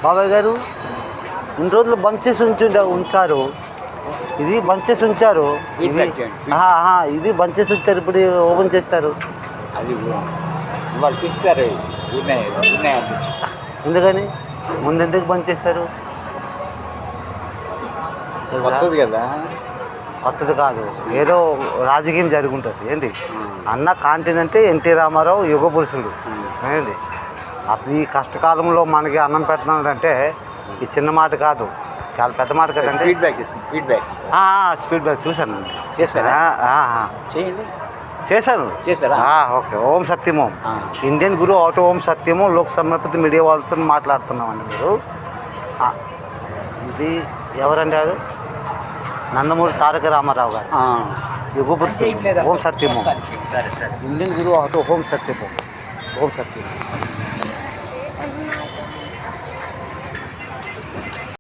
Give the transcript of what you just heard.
బాబాయ్ గారు ఇన్ని రోజులు బంద్ చేసి ఉంచారు. ఇది బంద్ చేసి ఉంచారు. ఇది బంద్ చేసి ఉంచారు, ఇప్పుడు ఓపెన్ చేశారు. అది వాళ్ళు తీస్తారు. ఎందుకని ముందు ఎందుకు బంద్ చేశారు? కొత్తది కదా. కొత్తది కాదు, ఏదో రాజకీయం జరుగుంటుంది. ఏంటి అన్న కాంటినెంట్ ఎన్టీ రామారావు యుగ పురుషుడు. ఏంటి అప్పుడు ఈ కష్టకాలంలో మనకి అన్నం పెడుతున్నాడంటే ఈ చిన్న మాట కాదు, చాలా పెద్ద మాట కదండి. ఫీడ్బ్యాక్ చూశానండి. చేశాను. ఓకే. ఓం సత్యం ఓం. ఇండియన్ గురు ఆటో ఓం సత్యము లోక్ సమర్పిత మీడియా వాళ్ళతో మాట్లాడుతున్నామండి. మీరు ఇది ఎవరండి? అది నందమూరి తారక రామారావు గారు యుగ పురుషుడు ఓం సత్యం ఓం. ఇండియన్ గురు ఆటో ఓం సత్యం ఓం. ఓం సత్యం.